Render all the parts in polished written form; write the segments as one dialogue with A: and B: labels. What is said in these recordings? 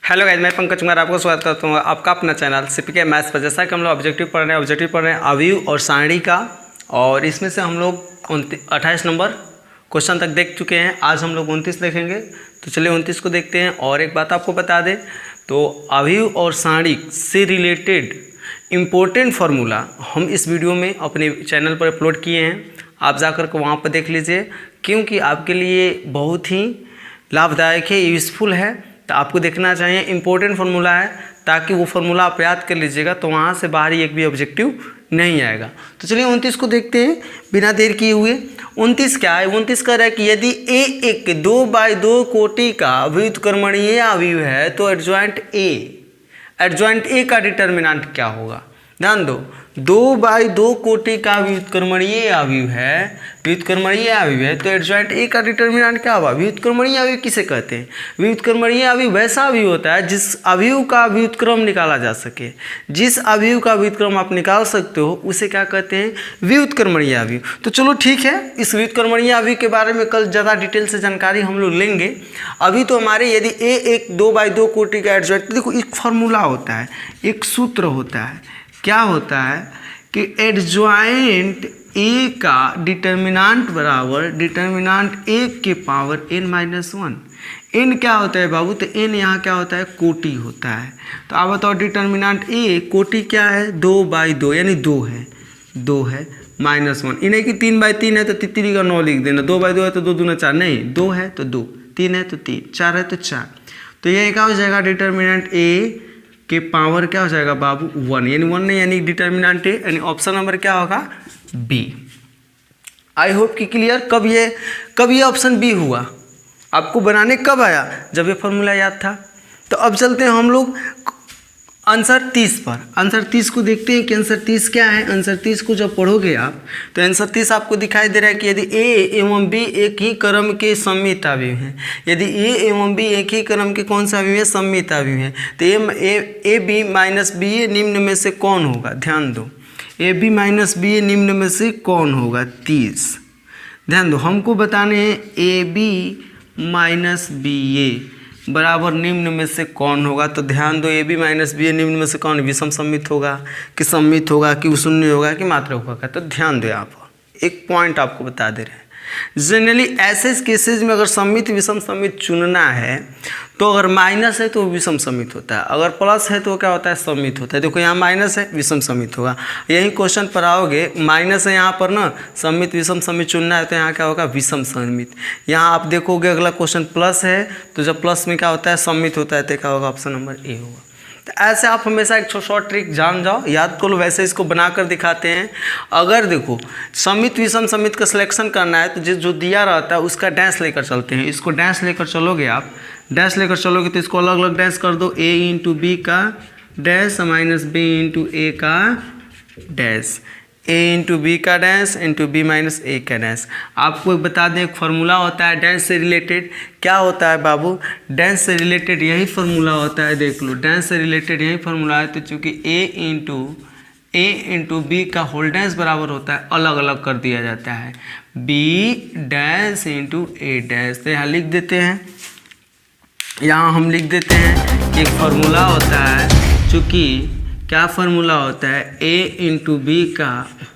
A: Hello guys, मैं पंकज कुमार आपको स्वागत करता हूँ आपका अपना चैनल सीपीके मैथ्स पर। जैसा कि हम लोग ऑब्जेक्टिव पढ़ रहे हैं अवयव और सारणी का, और इसमें से हम लोग 28 नंबर क्वेश्चन तक देख चुके हैं। आज हम लोग 29 देखेंगे, तो चलिए 29 को देखते हैं। और एक बात आपको बता दें, तो अवयव और सारणी से रिलेटेड इम्पोर्टेंट फार्मूला हम इस वीडियो में अपने चैनल पर अपलोड किए हैं। आप जाकर के वहाँ पर देख लीजिए, क्योंकि आपके लिए बहुत ही लाभदायक है, यूज़फुल है। तो आपको देखना चाहिए, इम्पोर्टेंट फार्मूला है, ताकि वो फार्मूला आप याद कर लीजिएगा, तो वहाँ से बाहर एक भी ऑब्जेक्टिव नहीं आएगा। तो चलिए 29 को देखते हैं बिना देर किए हुए। 29 क्या है? 29 कह रहा है कि यदि ए एक 2x2 कोटि का व्युत्क्रमणीय अवयव है तो एडजॉइंट ए का डिटर्मिनेंट क्या होगा? ध्यान दो, 2x2 कोटि का व्युत्क्रमणीय अवयव है, तो एडजॉइंट ए का डिटर्मिनेंट क्या होगा? व्युत्क्रमणीय अवयव किसे कहते हैं? व्युत्क्रमणीय अवयव वैसा अवयव होता है जिस अवयव का व्युत्क्रम निकाला जा सके। जिस अवयव का व्युत्क्रम आप निकाल सकते हो उसे क्या कहते हैं? व्युत्क्रमणीय अवयव। तो चलो ठीक है, इस व्युत्क्रमणीय अवयव के बारे में कल ज़्यादा डिटेल से जानकारी हम लोग लेंगे। अभी तो हमारे यदि ए एक 2x2 कोटि का एडजॉइंट, देखो एक फार्मूला होता है, एक सूत्र होता है। क्या होता है कि एडजॉइंट ए का डिटर्मिनेंट बराबर डिटर्मिनेंट ए के पावर n-1। n क्या होता है बाबू? तो n यहाँ क्या होता है? कोटि होता है। तो आप बताओ, डिटर्मिनेंट ए कोटि क्या है? 2x2 यानी 2 है -1। इन्हें कि 3x3 है तो 3 का 9 लिख देना। 2x2 है तो 2 दूना 4, नहीं 2 है तो 2, 3 है तो 3, 4 है तो 4। तो ये क्या हो जाएगा? डिटर्मिनेंट ए के पावर क्या हो जाएगा बाबू? 1, यानी 1 नहीं, यानी डिटर्मिनेंट है, यानी ऑप्शन नंबर क्या होगा? बी। आई होप कि क्लियर। कब ये ऑप्शन बी हुआ? आपको बनाने कब आया? जब ये फॉर्मूला याद था। तो अब चलते हैं हम लोग आंसर 30 पर। आंसर 30 को देखते हैं कि आंसर 30 क्या है। आंसर 30 को जब पढ़ोगे आप, तो आंसर 30 आपको दिखाई दे रहा है कि यदि ए एवं बी एक ही क्रम के सममित अवयव हैं, यदि ए एवं बी एक ही क्रम के कौन सा अवयव है? सममित अवयव है। तो ए बी माइनस बी ए निम्न में से कौन होगा? ध्यान दो, ए बी माइनस बी ए निम्न में से कौन होगा? 30। ध्यान दो, हमको बताने हैं ए बी माइनस बी ए बराबर निम्न में से कौन होगा। तो ध्यान दो, ए बी माइनस बी ए निम्न में से कौन? विषम सममित होगा कि सममित होगा कि शून्य होगा कि मात्रक होगा? तो ध्यान दो, आप एक पॉइंट आपको बता दे रहे हैं। जनरली ऐसे केसेज में अगर सममित विषम सममित चुनना है, तो अगर माइनस है तो विषम सममित होता है, अगर प्लस है तो क्या होता है? सममित होता है। देखो यहाँ माइनस है, विषम सममित होगा। यही क्वेश्चन पर आओगे, माइनस है यहाँ पर ना, सममित विषम सममित चुनना है, तो यहाँ क्या होगा? विषम सममित। यहाँ आप देखोगे अगला क्वेश्चन प्लस है, तो जब प्लस में क्या होता है? सममित होता है, तो क्या होगा? ऑप्शन नंबर ए होगा। तो ऐसे आप हमेशा एक शॉर्ट ट्रिक जान जाओ, याद कर लो। वैसे इसको बनाकर दिखाते हैं। अगर देखो सममित विषम सममित का सिलेक्शन करना है, तो जो दिया रहता है उसका डैश लेकर चलते हैं। इसको डैश लेकर चलोगे आप, डैश लेकर चलोगे तो इसको अलग अलग डैश कर दो। a इंटू बी का डैश माइनस बी इंटू ए का डैश, a इंटू बी का डैश इंटू बी माइनस ए का डैश। आपको बता दें, एक फार्मूला होता है डैश से रिलेटेड। क्या होता है बाबू? डैश से रिलेटेड यही फार्मूला होता है। देख लो, डैश से रिलेटेड यही फार्मूला है। तो चूँकि ए इंटू बी का होल डैश बराबर होता है, अलग अलग कर दिया जाता है, B dash into A dash. तो यहाँ लिख देते हैं, यहाँ हम लिख देते हैं कि एक फार्मूला होता है। चूँकि क्या फार्मूला होता है? a इंटू बी का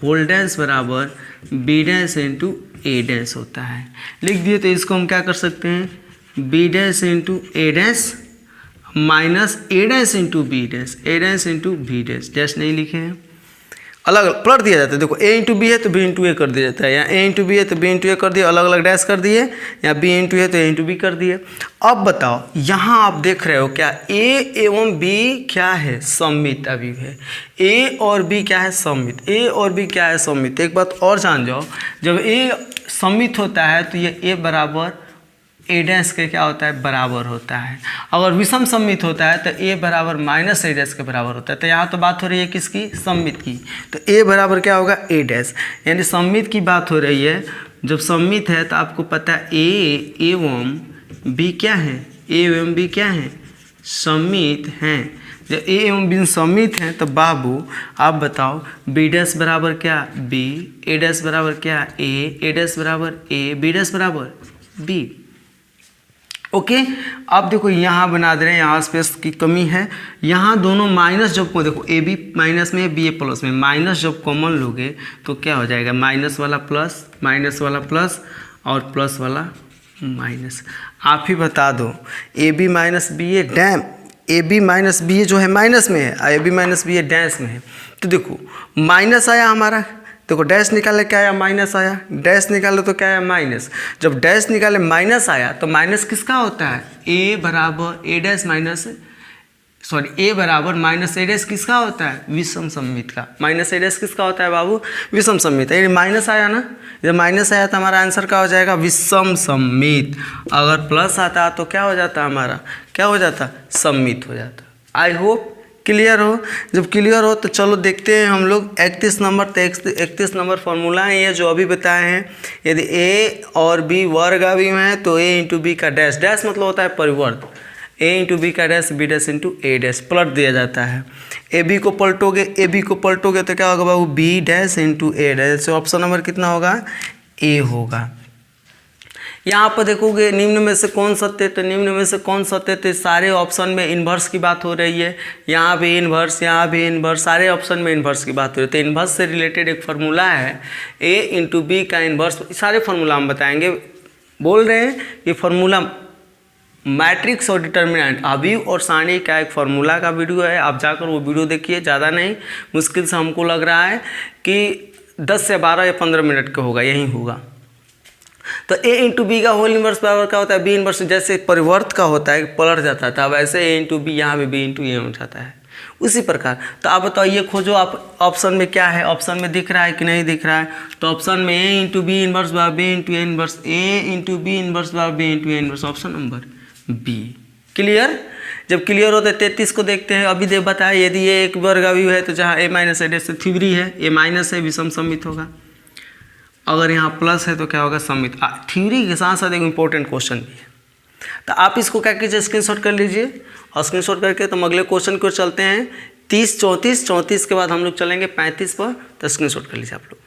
A: होल डैश बराबर B dash into A dash होता है। लिख दिए, तो इसको हम क्या कर सकते हैं? B dash into A dash minus A dash into B dash, A dash into B dash. Dash नहीं लिखे हैं, अलग अलग पलट दिया जाता है। देखो a इंटू बी है तो b इंटू ए कर दिया जाता है, या a इंटू बी है तो b इंटू ए कर दिया, अलग अलग डैश कर दिए, या b इंटू है तो a इंटू बी कर दिए। अब बताओ, यहाँ आप देख रहे हो क्या a एवं b क्या है? सममित अवयव है। a और b क्या है? सममित। a और b क्या है? सममित। एक बात और जान जाओ, जब a सममित होता है तो ये a बराबर ए डैश के क्या होता है? बराबर होता है। अगर विषम सममित होता है तो ए बराबर माइनस ए डैश के बराबर होता है। तो यहाँ तो बात हो रही है किसकी? सममित की। तो ए बराबर क्या होगा? ए डैश, यानी सममित की बात हो रही है। जब सममित है तो आपको पता है ए एवं बी क्या है? ए एवं बी क्या है? सममित हैं। जब ए एवं बी सममित हैं तो बाबू आप बताओ, बी डैश बराबर क्या? बी, ए डैश बराबर क्या? ए डैश बराबर ए, बी डैश बराबर बी। ओके। अब देखो यहाँ बना दे रहे हैं, यहाँ स्पेस की कमी है, यहाँ दोनों माइनस जब को देखो ए बी माइनस में बी ए प्लस में, माइनस जब कॉमन लोगे तो क्या हो जाएगा, माइनस वाला प्लस और प्लस वाला माइनस। आप ही बता दो, A B minus B A dash, A B minus B A जो है माइनस में है, A B minus B A dash में है। तो देखो माइनस आया हमारा, देखो डैश निकाले क्या आया, माइनस आया, डैश निकाले तो क्या आया, माइनस। जब डैश निकाले माइनस आया तो माइनस किसका होता है, ए बराबर ए डैश माइनस ए बराबर माइनस ए डैश किसका होता है, विषम सममित का। माइनस ए डैश किसका होता है बाबू, विषम सममित। ये माइनस आया ना, जब माइनस आया तो हमारा आंसर क्या हो जाएगा, विषम सममित। अगर प्लस आता तो क्या हो जाता हमारा, क्या हो जाता, सममित हो जाता। आई होप क्लियर हो। जब क्लियर हो तो चलो देखते हैं हम लोग 31 नंबर। तो 31 नंबर फॉर्मूला है ये जो अभी बताए हैं। यदि ए और बी वर्ग अवयव हैं तो ए इंटू बी का डैश, डैश मतलब होता है परिवर्त, ए इंटू बी का dash, B dash into A dash पलट दिया जाता है। ए बी को पलटोगे तो क्या होगा बाबू, B dash into A dash. तो ऑप्शन नंबर कितना होगा, ए होगा। यहाँ पर देखोगे निम्न में से कौन सत्य, तो निम्न में से कौन सत्य, तो सारे ऑप्शन में इन्वर्स की बात हो रही है। यहाँ भी इन्वर्स, यहाँ भी इन्वर्स, सारे ऑप्शन में इन्वर्स की बात हो रही है। तो इन्वर्स से रिलेटेड एक फार्मूला है, ए इंटू बी का इन्वर्स। सारे फार्मूला हम बताएंगे। बोल रहे हैं कि फार्मूला मैट्रिक्स और डिटर्मिनेंट अवयव और सारणी का एक फार्मूला का वीडियो है, आप जाकर वो वीडियो देखिए। ज़्यादा नहीं, मुश्किल से हमको लग रहा है कि 10 से 12 या 15 मिनट का होगा, यही होगा। तो ए इंटू बी का होल इन्वर्स बराबर क्या होता है, बी इन्वर्स। जैसे परिवर्त का होता है पलट जाता था, वैसे ए इंटू बी यहाँ पे बी इंटू ए हो जाता है, उसी प्रकार। तो आप बताओ ये खोजो, आप ऑप्शन में क्या है, ऑप्शन में दिख रहा है कि नहीं दिख रहा है। तो ऑप्शन में ए इंटू बी इन्वर्स बराबर B into A inverse, A into B inverse बराबर B into A inverse, option number B. Clear. जब क्लियर होता है 33 को देखते हैं। अभी देख बताया, यदि ये एक वर्ग अवयव है तो जहाँ ए माइनस ए डैश से थ्योरी है, ए माइनस है विषम सममित होगा। अगर यहाँ प्लस है तो क्या होगा, सममित। थ्योरी के साथ साथ एक इम्पोर्टेंट क्वेश्चन भी है, तो आप इसको क्या कीजिए, स्क्रीनशॉट कर लीजिए। और स्क्रीनशॉट करके तो हम अगले क्वेश्चन को चलते हैं 30, 34 के बाद हम लोग चलेंगे 35 पर। तो स्क्रीनशॉट कर लीजिए आप लोग।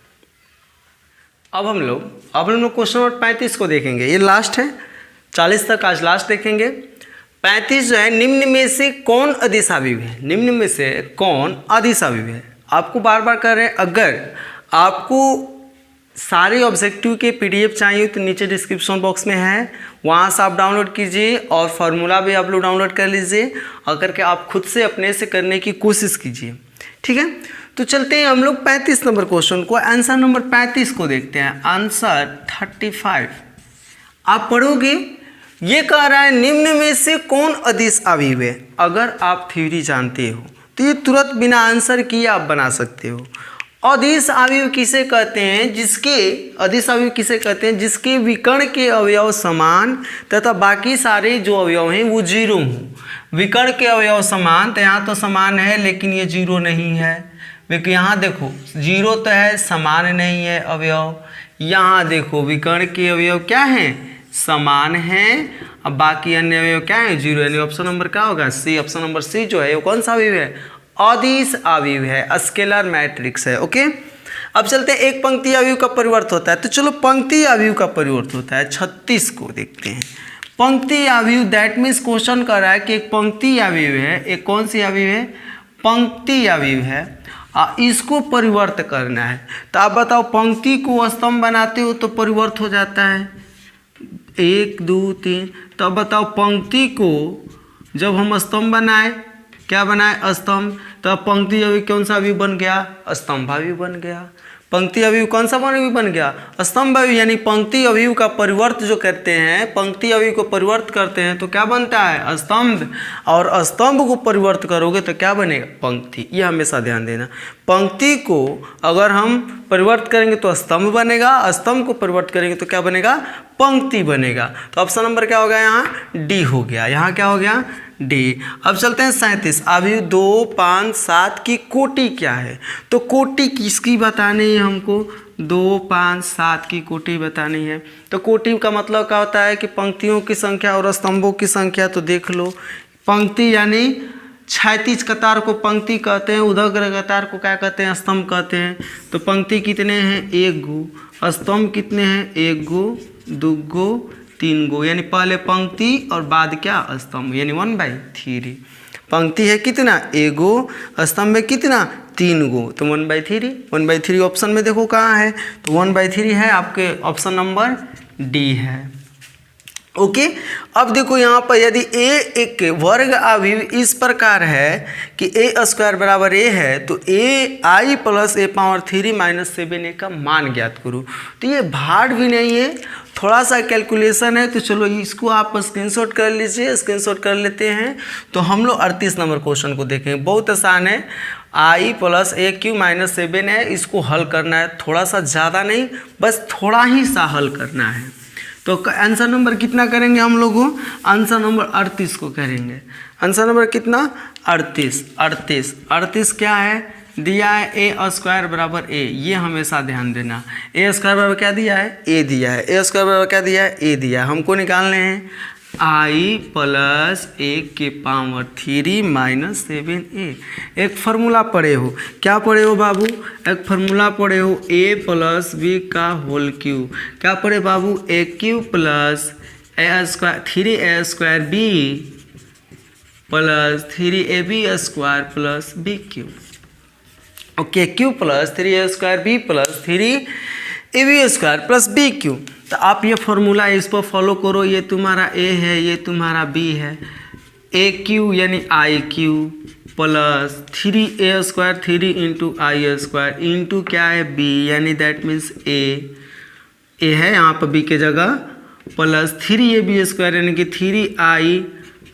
A: अब हम लोग क्वेश्चन नंबर 35 को देखेंगे। ये लास्ट है, 40 तक आज लास्ट देखेंगे। 35 जो है, निम्न में से कौन अदिश अवयव है, निम्न में से कौन अदिश अवयव है। आपको बार बार कह रहे हैं, अगर आपको सारे ऑब्जेक्टिव के पीडीएफ चाहिए तो नीचे डिस्क्रिप्शन बॉक्स में है, वहाँ से आप डाउनलोड कीजिए और फार्मूला भी आप लोग डाउनलोड कर लीजिए और करके आप खुद से अपने से करने की कोशिश कीजिए। ठीक है, तो चलते हैं हम लोग 35 नंबर क्वेश्चन को। आंसर नंबर 35 को देखते हैं। आंसर 35 आप पढ़ोगे, ये कह रहा है निम्न में से कौन अदिश अवयव है। अगर आप थ्योरी जानते हो तो ये तुरंत बिना आंसर किए आप बना सकते हो। अदिश अवयव किसे कहते हैं, जिसके विकर्ण के अवयव समान तथा बाकी सारे जो अवयव हैं वो जीरो हों। विकर्ण के अवयव समान, तो यहाँ तो समान है लेकिन ये जीरो नहीं है, क्योंकि यहाँ देखो जीरो तो है, समान नहीं है अवयव। यहाँ देखो विकर्ण के अवयव क्या हैं, समान हैं, अब बाकी अन्य अवयव क्या है, जीरो। यानी ऑप्शन नंबर क्या होगा, सी। ऑप्शन नंबर सी जो है वो कौन सा अवयव है, अदिश अवयव है, स्केलर मैट्रिक्स है। ओके, अब चलते हैं एक पंक्ति अवयव का परिवर्त होता है। तो चलो पंक्ति अवयव का परिवर्त होता है, 36 को देखते हैं। पंक्ति अवयव, दैट मीन्स क्वेश्चन कर रहा है कि एक पंक्ति अवयव है, एक कौन सी अवयव है, पंक्ति अवयव है, इसको परिवर्त करना है। तो आप बताओ, पंक्ति को स्तंभ बनाते हो तो परिवर्त हो जाता है 1 2 3। तो अब बताओ, पंक्ति को जब हम स्तंभ बनाए, क्या बनाए, स्तंभ, तो पंक्ति अवयव कौन सा अवयव बन गया, स्तंभ अवयव बन गया। पंक्ति अवयव कौन सा अवयव बन गया, स्तंभ अवयव। यानी पंक्ति अवयव का परिवर्त जो करते हैं, पंक्ति अवयव को परिवर्त करते हैं तो क्या बनता है, स्तंभ। और स्तंभ को परिवर्त करोगे तो क्या बनेगा, पंक्ति। ये हमेशा ध्यान देना। पंक्ति को अगर हम परिवर्त करेंगे तो स्तंभ बनेगा, स्तंभ को परिवर्त करेंगे तो क्या बनेगा, पंक्ति बनेगा। तो ऑप्शन नंबर क्या हो गया, यहाँ डी हो गया। यहाँ क्या हो गया, डी। अब चलते हैं 37। अवयव 2 5 7 की कोटि क्या है। तो कोटि किसकी बतानी है हमको, 2 5 7 की कोटि बतानी है। तो कोटि का मतलब क्या होता है कि पंक्तियों की संख्या और स्तंभों की संख्या। तो देख लो, पंक्ति यानी क्षैतिज कतार को पंक्ति कहते हैं, ऊर्ध्वाधर कतार को क्या कहते हैं, स्तंभ कहते हैं। तो पंक्ति कितने हैं, 1 गो, स्तंभ कितने हैं, 1 गो 2 गो 3 गो, यानी पहले पंक्ति और बाद क्या स्तंभ, यानी 1/3। पंक्ति है कितना, एगो, स्तंभ में कितना 3 गो, तो 1/3। 1/3 ऑप्शन में देखो कहाँ है, तो 1/3 है आपके ऑप्शन नंबर डी है। ओके अब देखो यहाँ पर यदि ए एक वर्ग अवयव इस प्रकार है कि ए स्क्वायर बराबर ए है, तो ए आई प्लस ए पावर 3 माइनस 7 ए का मान ज्ञात करो। तो ये भार भी नहीं है, थोड़ा सा कैलकुलेशन है, तो चलो इसको आप स्क्रीनशॉट कर लीजिए। स्क्रीनशॉट कर लेते हैं तो हम लोग 38 नंबर क्वेश्चन को देखेंगे। बहुत आसान है, आई प्लस ए क्यू माइनस 7 है, इसको हल करना है, थोड़ा सा ज़्यादा नहीं, बस थोड़ा ही सा हल करना है। तो आंसर नंबर कितना करेंगे हम लोगों, आंसर नंबर 38 को करेंगे। आंसर नंबर कितना 38 क्या है दिया है, ए स्क्वायर बराबर ए, ये हमेशा ध्यान देना। ए स्क्वायर बराबर क्या दिया है, ए दिया है। ए स्क्वायर बराबर क्या दिया है, ए दिया है। हमको निकालने हैं आई प्लस ए के पावर 3 माइनस 7a। एक फार्मूला पढ़े हो, क्या पढ़े हो बाबू, एक फार्मूला पढ़े हो, a प्लस बी का होल क्यूब। क्या पढ़े बाबू, A cube plus A square 3a square B plus 3ab square plus B cube. Okay, cube plus 3a square B plus 3ab square plus B cube. तो आप ये formula इस पर follow करो, ये तुम्हारा ए है, ये तुम्हारा बी है। ए क्यू यानी I Q plus 3a square 3 into I square into क्या है बी, यानी दैट मीन्स ए है यहाँ पर बी के जगह, प्लस 3ab स्क्वायर यानी कि 3i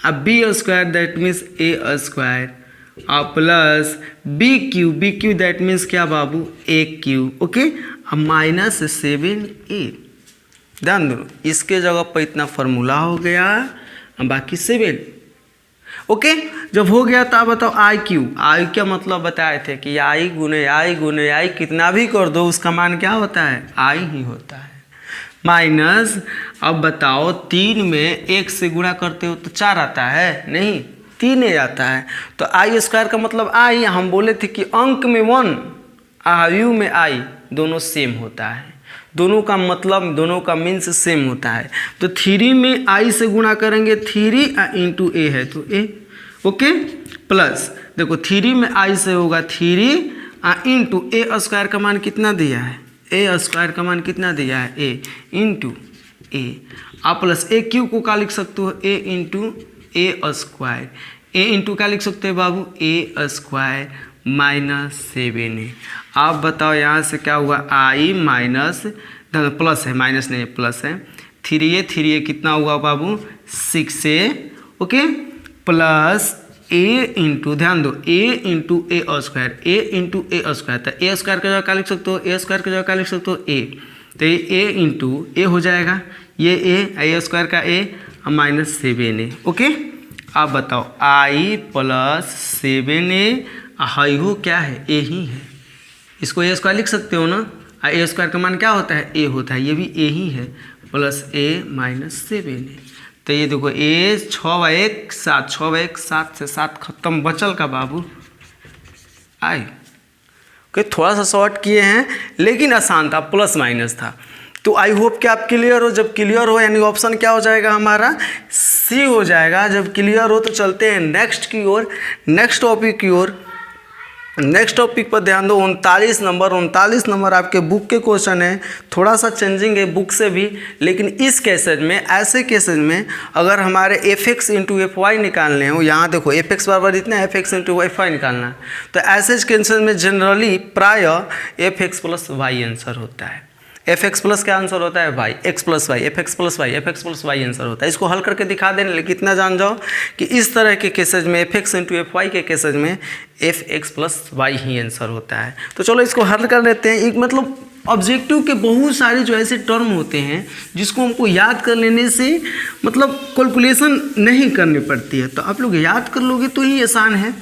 A: अब B square that means A square और plus B cube that means क्या बाबू, ए क्यू। ओके, अब माइनस 7a। ध्यान दो, इसके जगह पर इतना फार्मूला हो गया, बाकी 7। ओके, जब हो गया तो आप बताओ आई क्यू क्या मतलब बताए थे कि आई गुने आई कितना भी कर दो उसका मान क्या होता है, आई ही होता है। माइनस अब बताओ 3 में 1 से गुणा करते हो तो 4 आता है, नहीं 3 आता है। तो आई स्क्वायर का मतलब आई, हम बोले थे कि अंक में 1 आयु में आई दोनों सेम होता है, दोनों का मतलब दोनों का मीन्स सेम होता है। तो 3 में आई से गुणा करेंगे 3 इंटू ए है तो ए। ओके, प्लस देखो 3 में आई से होगा 3 इंटू ए स्क्वायर का मान कितना दिया है, ए स्क्वायर का मान कितना दिया है, ए इंटू ए। आप प्लस ए क्यू को क्या लिख सकते हो, ए इंटू ए स्क्वायर। ए इंटू क्या लिख सकते हो बाबू, ए स्क्वायर माइनस 7a। आप बताओ यहाँ से क्या हुआ, आई माइनस प्लस है, माइनस नहीं प्लस है, 3a कितना हुआ बाबू 6a। ओके, प्लस ए इंटू, ध्यान दो ए इंटू ए स्क्वायर, ए इंटू ए स्क्वायर। तो ए स्क्वायर का जगह क्या लिख सकते हो, ए स्क्वायर का जगह क्या लिख सकते हो, ए। तो ये ए इंटू ए हो जाएगा, ये ए स्क्वायर का ए माइनस 7a। ओके, आप बताओ आई प्लस 7a हाई हो क्या है, ए ही है, इसको ए स्क्वायर लिख सकते हो ना। ए स्क्वायर का मान क्या होता है, ए होता है, ये भी ए ही है, प्लस ए माइनस 7a। तो ये देखो ए 6/1 7, 6/1 7 से 7 खत्म, बचल का बाबू आई। ओके, थोड़ा सा शॉर्ट किए हैं लेकिन आसान था, प्लस माइनस था। तो आई होप कि आप क्लियर हो। जब क्लियर हो यानी ऑप्शन क्या हो जाएगा हमारा, सी हो जाएगा। जब क्लियर हो तो चलते हैं नेक्स्ट की ओर, नेक्स्ट टॉपिक की ओर। नेक्स्ट टॉपिक पर ध्यान दो, 39 नंबर आपके बुक के क्वेश्चन है। थोड़ा सा चेंजिंग है बुक से भी, लेकिन इस केसेज में, ऐसे केसेज में अगर हमारे f x into f y निकालने हो, यहाँ देखो एफ एक्स बराबर इतना, f x into f y निकालना है, तो ऐसे केसेज में जनरली प्राय f x plus y answer होता है। एफ एक्स प्लस क्या आंसर होता है, y, x plus y, f x plus y, f x plus y answer होता है। इसको हल करके दिखा देने, लेकिन इतना जान जाओ कि इस तरह के केसेज में, f x into f y के केसेज में एफ एक्स प्लस वाई ही आंसर होता है। तो चलो इसको हल कर लेते हैं। एक मतलब ऑब्जेक्टिव के बहुत सारे जो ऐसे टर्म होते हैं जिसको हमको याद कर लेने से मतलब कैलकुलेशन नहीं करनी पड़ती है, तो आप लोग याद कर लोगे तो ही आसान है।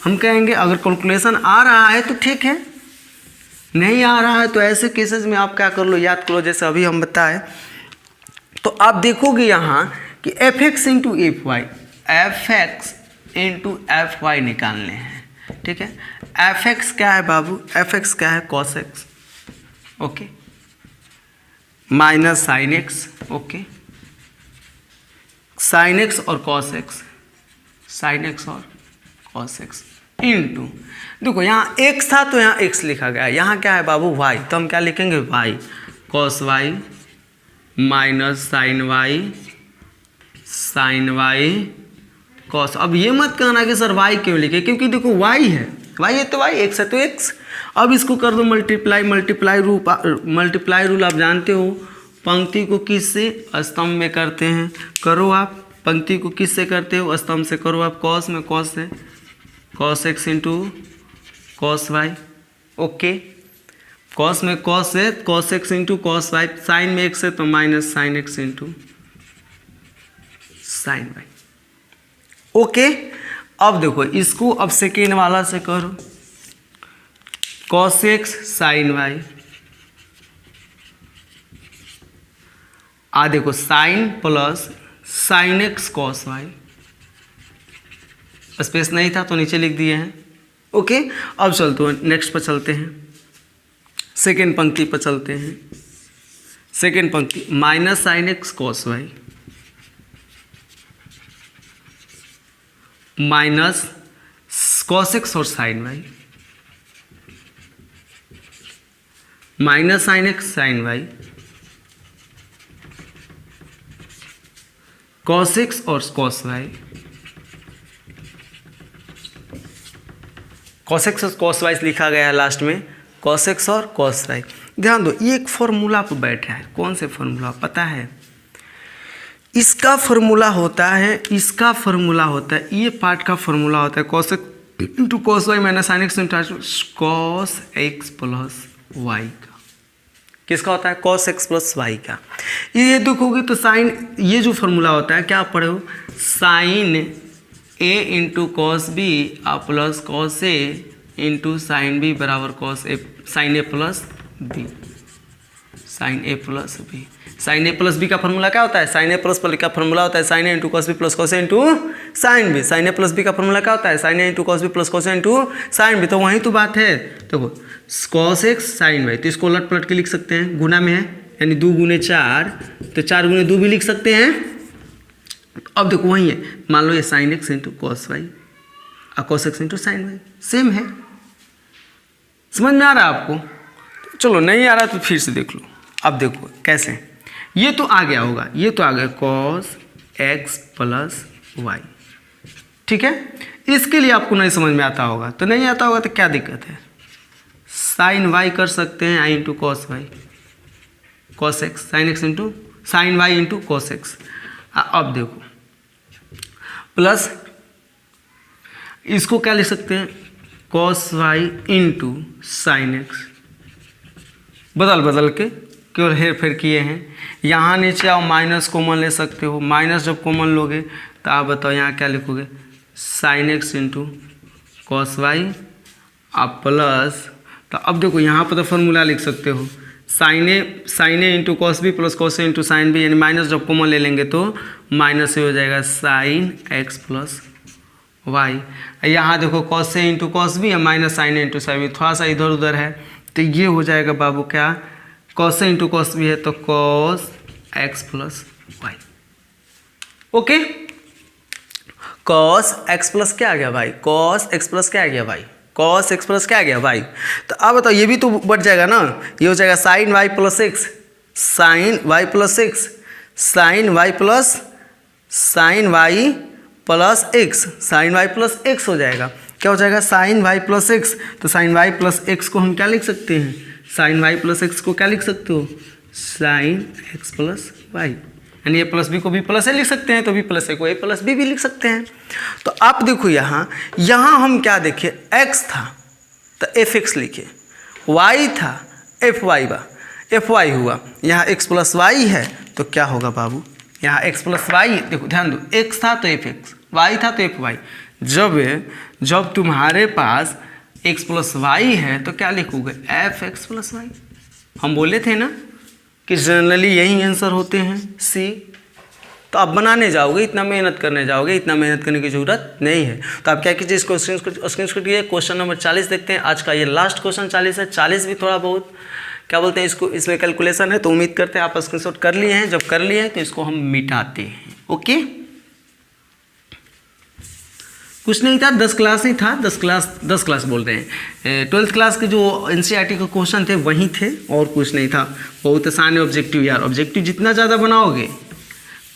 A: हम कहेंगे अगर कैलकुलेशन आ रहा है तो ठीक है, नहीं आ रहा है तो ऐसे केसेस में आप क्या कर लो, याद करो। जैसे अभी हम बताएं तो आप देखोगे यहाँ कि f x into f y, f x into f y निकालने हैं, ठीक है। एफ एक्स क्या है बाबू, एफ एक्स क्या है, cos x, okay, minus sine x, okay, sine x और कॉस एक्स, साइन एक्स और कॉस एक्स इंटू, देखो यहाँ एक्स था तो यहाँ एक्स लिखा गया, यहाँ क्या है बाबू वाई, तो हम क्या लिखेंगे y, cos y minus sine y cos. अब ये मत कहना कि सर वाई क्यों लिखे, क्योंकि देखो वाई है, वाई है तो वाई, एक्स है तो एक्स। अब इसको कर दो मल्टीप्लाई रूल आप जानते हो, पंक्ति को किस से स्तंभ में करते हैं, करो आप, पंक्ति को किस से करते हो स्तंभ से, करो आप, कॉस में कॉस से, cos x into cos y, okay, cos में कॉस है cos x into cos y, sine में एक्स है तो minus sine x into sine y, okay. अब देखो इसको अब सेकेंड वाला से करो, कॉस एक्स साइन वाई, देखो sine plus sine x cos y, space नहीं था तो नीचे लिख दिए हैं, ओके। अब चलते हैं नेक्स्ट पर चलते हैं, सेकेंड पंक्ति पर चलते हैं, सेकेंड पंक्ति minus sine x cos y minus cos x और sine y, minus sine x sine y, cos x और कॉस वाई, कॉस एक्स और कॉस वाई लिखा गया है लास्ट में, कॉस एक्स और कॉस वाई। ध्यान दो ये एक फॉर्मूला पर बैठा है, कौन से फॉर्मूला पता है, इसका फॉर्मूला होता है, इसका फॉर्मूला होता है, ये पार्ट का फॉर्मूला होता है cos x into cos y minus sine x into cos x plus y का, किसका होता है कॉस एक्स प्लस वाई का। ये देखोगे तो साइन, ये जो फॉर्मूला होता है क्या पढ़े हो, sine A into cos B plus cos A into sine B बराबर cos A, sine A plus B, sine A plus B, sine A plus B का फॉर्मूला क्या होता है, साइन ए प्लस बी का फॉर्मूला होता है sine A into cos B plus cos A into sine B, sine A plus B का formula क्या होता है, sine A into cos B plus cos A into sine B, तो वही तो बात है। देखो कॉस एक्स साइन वाई, तो इसको उलट पलट के लिख सकते हैं, गुना में है यानी 2 गुने 4, तो 4 गुने 2 भी लिख सकते हैं। अब देखो वही है, मान लो ये sine x into cos y और cos x into sine y same है, समझ में आ रहा है आपको, चलो नहीं आ रहा तो फिर से देख लो। अब देखो कैसे, ये तो आ गया होगा, ये तो आ गया कॉस एक्स प्लस वाई, ठीक है। इसके लिए आपको नहीं समझ में आता होगा, तो नहीं आता होगा तो क्या दिक्कत है, साइन वाई कर सकते हैं I into cos y, cos x sine x into sine y into cos x. अब देखो प्लस इसको क्या लिख सकते हैं, cos y into sine x, बदल के केवल हेर फेर किए हैं। यहाँ नीचे आओ माइनस कॉमन ले सकते हो, माइनस जब कॉमन लोगे तो आप बताओ यहाँ क्या लिखोगे, sine x into cos y आप प्लस, तो अब देखो यहाँ पर तो फॉर्मूला लिख सकते हो, sine A into cos B plus cos A into sine B, यानी माइनस जब कॉमन ले लेंगे तो माइनस हो जाएगा साइन एक्स प्लस वाई। यहाँ देखो cos A into cos B या minus sine A into sine B, थोड़ा सा इधर उधर है तो ये हो जाएगा बाबू क्या, cos A into cos B है तो cos x plus y, okay. Cos x plus क्या आ गया भाई, कॉस एक्स प्लस क्या आ गया भाई, कॉस एक्स प्लस क्या आ गया भाई। तो अब बताओ ये भी तो बढ़ जाएगा ना, ये हो जाएगा sine y plus x, sine y plus x, sine y plus sine y plus x, sine y plus x हो जाएगा, क्या हो जाएगा साइन वाई प्लस एक्स। तो साइन वाई प्लस एक्स को हम क्या लिख सकते हैं, साइन वाई प्लस एक्स को क्या लिख सकते हो, साइन एक्स प्लस वाई, यानी ए प्लस बी को बी प्लस ए लिख सकते हैं, तो बी प्लस ए को ए प्लस बी भी लिख सकते हैं। तो आप देखो यहाँ हम क्या देखे, x था तो एफ एक्स लिखे, y था एफ वाई हुआ, यहाँ x प्लस वाई है तो क्या होगा बाबू, यहाँ x प्लस वाई, देखो ध्यान दो, x था तो एफ एक्स, y था तो एफ वाई, जब तुम्हारे पास x प्लस वाई है तो क्या लिखोगे, एफ एक्स प्लस वाई। हम बोले थे ना कि जनरली यही आंसर होते हैं सी, तो आप बनाने जाओगे, इतना मेहनत करने जाओगे, इतना मेहनत करने की ज़रूरत नहीं है। तो आप क्या कीजिए, इसको स्क्रीनशॉट कीजिए, क्वेश्चन नंबर 40 देखते हैं। आज का ये लास्ट क्वेश्चन 40 है, 40 भी थोड़ा बहुत क्या बोलते हैं इसको, इसमें कैलकुलेशन है, तो उम्मीद करते हैं आप स्क्रीनशॉट कर लिए हैं। जब कर लिए हैं तो इसको हम मिटाते हैं, ओके। कुछ नहीं था, 10 क्लास ही था, 10 क्लास बोल रहे हैं, 12th क्लास के जो NCERT के क्वेश्चन थे वही थे और कुछ नहीं था। बहुत आसान है ऑब्जेक्टिव यार। ऑब्जेक्टिव जितना ज़्यादा बनाओगे,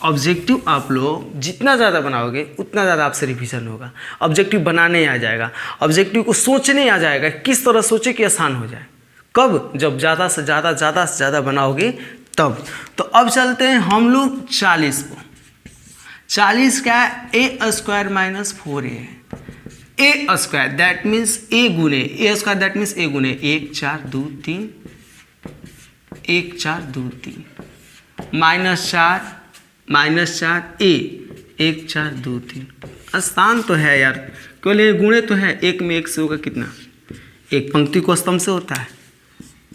A: ऑब्जेक्टिव आप लोग जितना ज़्यादा बनाओगे उतना ज़्यादा आपसे रिवीजन होगा। ऑब्जेक्टिव बनाने आ जाएगा, ऑब्जेक्टिव को सोचने आ जाएगा, किस तरह सोचे कि आसान हो जाए। कब? जब ज़्यादा से ज़्यादा बनाओगे तब। तो अब चलते हैं हम लोग 40 को। 40 क्या है? a² माइनस 4a है। a square that means a गुने a square that means a गुने 1 4 2 3 1 4 2 3 माइनस 4 a 1 4 2 3। आसान तो है यार, केवल ये गुणे तो है। 1 में 1 से होगा कितना? 1। पंक्ति को स्तंभ से होता है,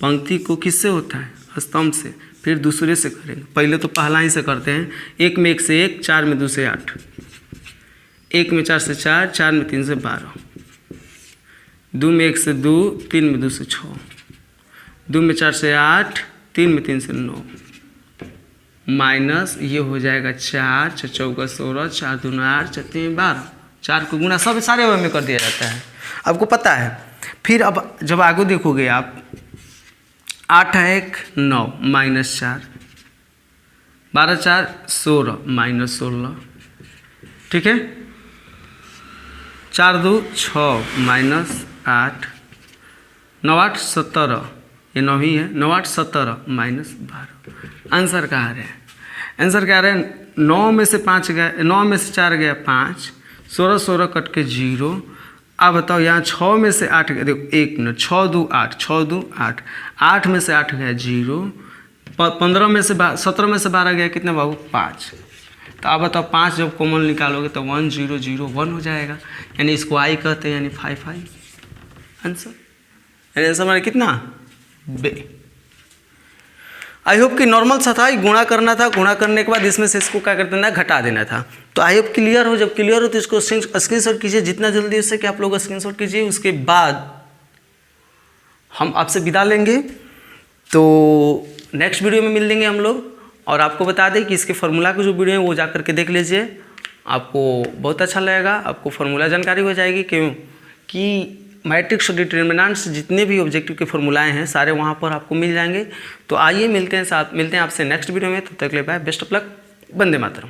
A: पंक्ति को किससे होता है? स्तंभ से। फिर दूसरे से करेंगे, पहले तो पहला ही से करते हैं। 1 में 1 से 1, 4 में 2 से 8, 1 में 4 से 4, 4 में 3 से 12, 2 में 1 से 2, 3 में 2 से 6, 2 में 4 से 8, 3 में 3 से 9, माइनस ये हो जाएगा 4 4 चौका 16, 4 दूना 8, 4 तीन 12। 4 को गुना सब सारे में कर दिया जाता है, आपको पता है। फिर अब जब आगे देखोगे आप, 8 है 1 9 माइनस 4, 12 4 16 माइनस 16, ठीक है। 4 2 6 माइनस 8, 9 8 17, ये 9 ही है, 9 8 17 माइनस 12। आंसर क्या आ रहा है? आंसर क्या आ रहा है? 9 में से 5 गया, 9 में से 4 गया 5, 16 16 कट के 0। अब बताओ यहाँ 6 में से 8 गया, देखो 1 मिनट, 6 2 8, 6 2 8, 8 में से 8 गया 0, 15 में से 17 में से 12 गया कितना बाबू? 5। तो अब बताओ 5 जब कॉमन निकालोगे तो 1 0 0 1 हो जाएगा, यानी इसको आई कहते हैं, यानी 5 5 आंसर। यानी आंसर हमारा कितना? बे। आई होप कि नॉर्मल सा था, गुणा करना था, गुणा करने के बाद इसमें से इसको क्या कर देना, घटा देना था। तो आई होप क्लियर हो। जब क्लियर हो तो इसको स्क्रीनशॉट कीजिए, जितना जल्दी हो सके आप लोग स्क्रीनशॉट कीजिए। उसके बाद हम आपसे विदा लेंगे, तो नेक्स्ट वीडियो में मिल लेंगे हम लोग। और आपको बता दें कि इसके फार्मूला की जो वीडियो है वो जा करके देख लीजिए, आपको बहुत अच्छा लगेगा, आपको फार्मूला जानकारी हो जाएगी। क्यों कि मैट्रिक्स और डिटर्मिनेंट्स जितने भी ऑब्जेक्टिव के फार्मूलाएं हैं सारे वहाँ पर आपको मिल जाएंगे। तो आइए मिलते हैं आपसे नेक्स्ट वीडियो में। तब तक ले bye, best of luck, Vande Mataram.